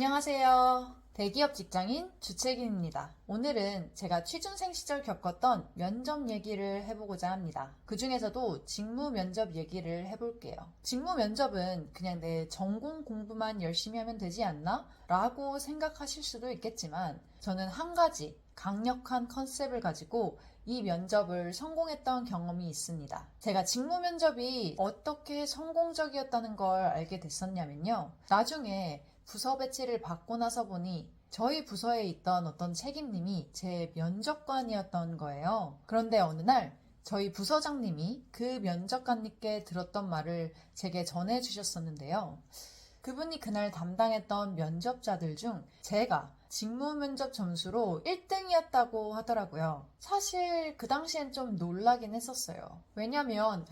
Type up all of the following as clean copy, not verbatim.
안녕하세요. 대기업 직장인 주채긴입니다. 오늘은 제가 취준생 시절 겪었던 면접 얘기를 해보고자 합니다. 그 중에서도 직무 면접 얘기를 해볼게요. 직무 면접은 그냥 내 전공 공부만 열심히 하면 되지 않나? 라고 생각하실 수도 있겠지만 저는 한 가지 강력한 컨셉을 가지고 이 면접을 성공했던 경험이 있습니다. 제가 직무 면접이 어떻게 성공적이었다는 걸 알게 됐었냐면요. 나중에 부서 배치를 받고 나서 보니 저희 부서에 있던 어떤 책임님이 제 면접관이었던 거예요. 그런데 어느 날 저희 부서장님이 그 면접관님께 들었던 말을 제게 전해주셨었는데요. 그분이 그날 담당했던 면접자들 중 제가 직무 면접 점수로 1등이었다고 하더라고요. 사실 그 당시엔 좀 놀라긴 했었어요. 왜냐면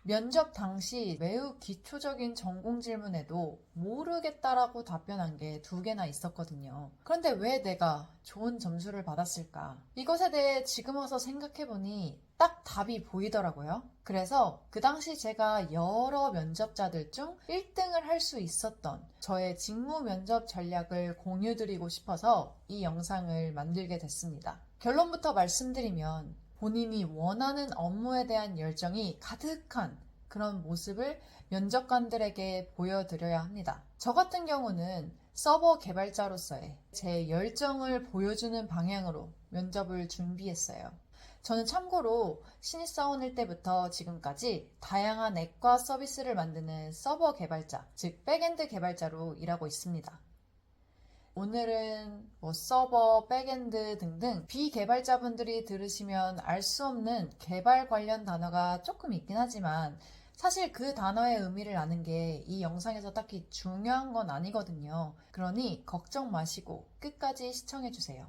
면접 당시 매우 기초적인 전공 질문에도 모르겠다라고 답변한 게 2개나 있었거든요. 그런데 왜 내가 좋은 점수를 받았을까? 이것에 대해 지금 와서 생각해보니 딱 답이 보이더라고요. 그래서 그 당시 제가 여러 면접자들 중 1등을 할 수 있었던 저의 직무 면접 전략을 공유드리고 싶어서 이 영상을 만들게 됐습니다. 결론부터 말씀드리면 본인이 원하는 업무에 대한 열정이 가득한 그런 모습을 면접관들에게 보여드려야 합니다. 저 같은 경우는 서버 개발자로서의 제 열정을 보여주는 방향으로 면접을 준비했어요. 저는 참고로 신입사원일 때부터 지금까지 다양한 앱과 서비스를 만드는 서버 개발자, 즉 백엔드 개발자로 일하고 있습니다. 오늘은 서버, 백엔드 등등 비개발자분들이 들으시면 알 수 없는 개발 관련 단어가 조금 있긴 하지만 사실 그 단어의 의미를 아는 게 이 영상에서 딱히 중요한 건 아니거든요. 그러니 걱정 마시고 끝까지 시청해주세요.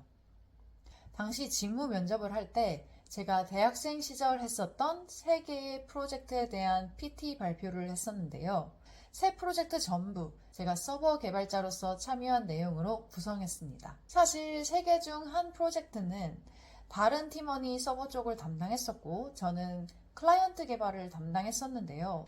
당시 직무 면접을 할 때 제가 대학생 시절 했었던 3개의 프로젝트에 대한 PT 발표를 했었는데요. 세 프로젝트 전부 제가 서버 개발자로서 참여한 내용으로 구성했습니다. 사실 3개 중 한 프로젝트는 다른 팀원이 서버 쪽을 담당했었고 저는 클라이언트 개발을 담당했었는데요.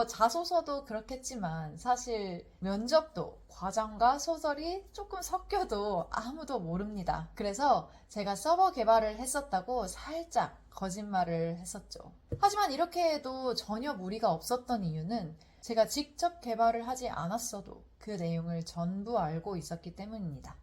자소서도 그렇겠지만 사실 면접도 과정과 소설이 조금 섞여도 아무도 모릅니다. 그래서 제가 서버 개발을 했었다고 살짝 거짓말을 했었죠. 하지만 이렇게 해도 전혀 무리가 없었던 이유는 제가 직접 개발을 하지 않았어도 그 내용을 전부 알고 있었기 때문입니다.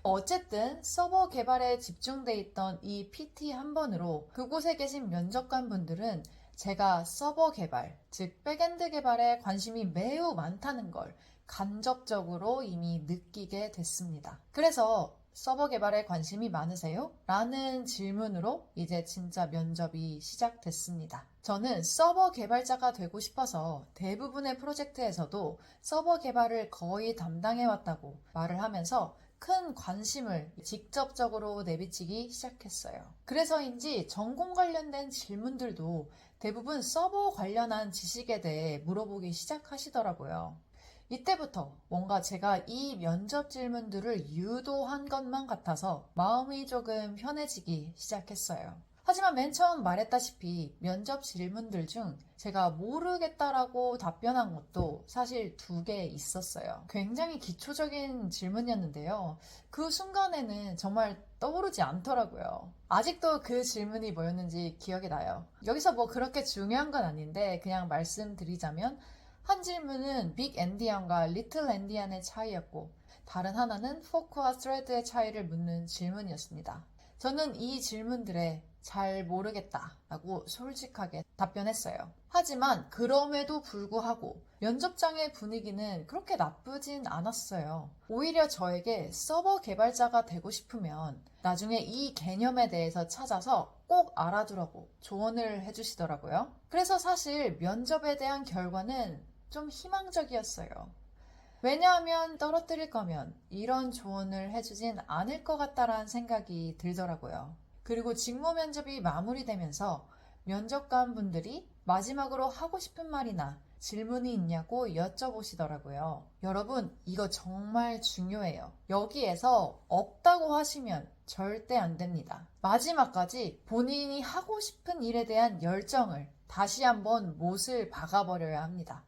어쨌든 서버 개발에 집중돼 있던 이 PT 한 번으로 그곳에 계신 면접관 분들은 제가 서버 개발, 즉 백엔드 개발에 관심이 매우 많다는 걸 간접적으로 이미 느끼게 됐습니다. 그래서 서버 개발에 관심이 많으세요? 라는 질문으로 이제 진짜 면접이 시작됐습니다. 저는 서버 개발자가 되고 싶어서 대부분의 프로젝트에서도 서버 개발을 거의 담당해왔다고 말을 하면서 큰 관심을 직접적으로 내비치기 시작했어요. 그래서인지 전공 관련된 질문들도 대부분 서버 관련한 지식에 대해 물어보기 시작하시더라고요. 이때부터 뭔가 제가 이 면접 질문들을 유도한 것만 같아서 마음이 조금 편해지기 시작했어요. 하지만 맨 처음 말했다시피 면접 질문들 중 제가 모르겠다라고 답변한 것도 사실 2개 있었어요. 굉장히 기초적인 질문이었는데요. 그 순간에는 정말 떠오르지 않더라고요. 아직도 그 질문이 뭐였는지 기억이 나요. 여기서 그렇게 중요한 건 아닌데 그냥 말씀드리자면 한 질문은 빅 엔디언과 리틀 엔디언의 차이였고 다른 하나는 포크와 스레드의 차이를 묻는 질문이었습니다. 저는 이 질문들에 잘 모르겠다라고 솔직하게 답변했어요. 하지만 그럼에도 불구하고 면접장의 분위기는 그렇게 나쁘진 않았어요. 오히려 저에게 서버 개발자가 되고 싶으면 나중에 이 개념에 대해서 찾아서 꼭 알아두라고 조언을 해주시더라고요. 그래서 사실 면접에 대한 결과는 좀 희망적이었어요. 왜냐하면 떨어뜨릴 거면 이런 조언을 해주진 않을 것 같다라는 생각이 들더라고요. 그리고 직무 면접이 마무리되면서 면접관 분들이 마지막으로 하고 싶은 말이나 질문이 있냐고 여쭤보시더라고요. 여러분, 이거 정말 중요해요. 여기에서 없다고 하시면 절대 안 됩니다. 마지막까지 본인이 하고 싶은 일에 대한 열정을 다시 한번 못을 박아버려야 합니다.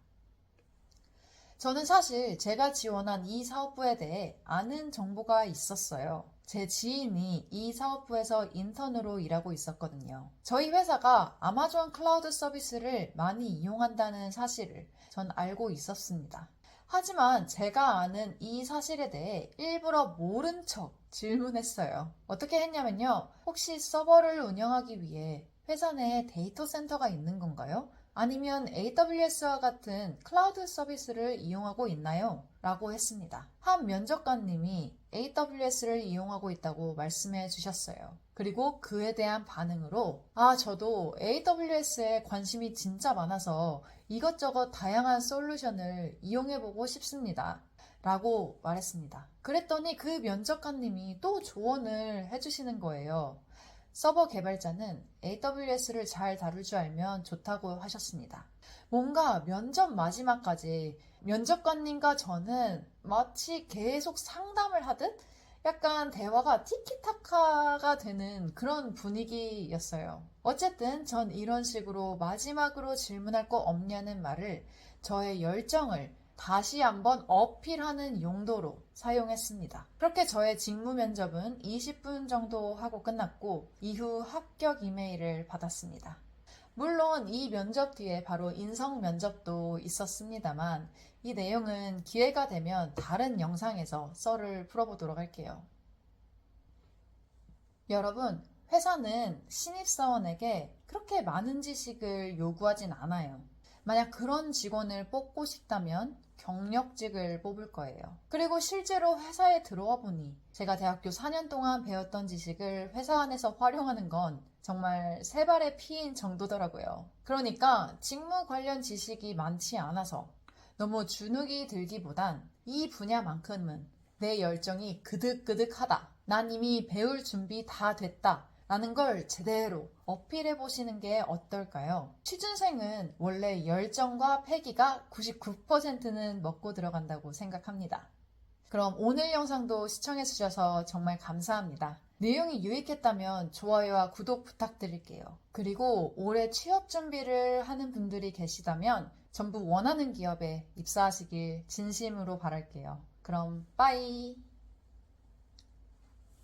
저는 사실 제가 지원한 이 사업부에 대해 아는 정보가 있었어요. 제 지인이 이 사업부에서 인턴으로 일하고 있었거든요. 저희 회사가 아마존 클라우드 서비스를 많이 이용한다는 사실을 전 알고 있었습니다. 하지만 제가 아는 이 사실에 대해 일부러 모른 척 질문했어요. 어떻게 했냐면요. 혹시 서버를 운영하기 위해 회사 내에 데이터 센터가 있는 건가요? 아니면 AWS와 같은 클라우드 서비스를 이용하고 있나요? 라고 했습니다. 한 면접관님이 AWS를 이용하고 있다고 말씀해 주셨어요. 그리고 그에 대한 반응으로 저도 AWS에 관심이 진짜 많아서 이것저것 다양한 솔루션을 이용해보고 싶습니다. 라고 말했습니다. 그랬더니 그 면접관님이 또 조언을 해주시는 거예요. 서버 개발자는 AWS를 잘 다룰 줄 알면 좋다고 하셨습니다. 뭔가 면접 마지막까지 면접관님과 저는 마치 계속 상담을 하듯 약간 대화가 티키타카가 되는 그런 분위기였어요. 어쨌든 전 이런 식으로 마지막으로 질문할 거 없냐는 말을 저의 열정을 다시 한번 어필하는 용도로 사용했습니다. 그렇게 저의 직무 면접은 20분 정도 하고 끝났고 이후 합격 이메일을 받았습니다. 물론 이 면접 뒤에 바로 인성 면접도 있었습니다만 이 내용은 기회가 되면 다른 영상에서 썰을 풀어보도록 할게요. 여러분, 회사는 신입사원에게 그렇게 많은 지식을 요구하진 않아요. 만약 그런 직원을 뽑고 싶다면 경력직을 뽑을 거예요. 그리고 실제로 회사에 들어와 보니 제가 대학교 4년 동안 배웠던 지식을 회사 안에서 활용하는 건 정말 세 발의 피인 정도더라고요. 그러니까 직무 관련 지식이 많지 않아서 너무 주눅이 들기보단 이 분야만큼은 내 열정이 그득그득하다. 난 이미 배울 준비 다 됐다. 라는 걸 제대로 어필해 보시는 게 어떨까요? 취준생은 원래 열정과 패기가 99%는 먹고 들어간다고 생각합니다. 그럼 오늘 영상도 시청해 주셔서 정말 감사합니다. 내용이 유익했다면 좋아요와 구독 부탁드릴게요. 그리고 올해 취업 준비를 하는 분들이 계시다면 전부 원하는 기업에 입사하시길 진심으로 바랄게요. 그럼 빠이!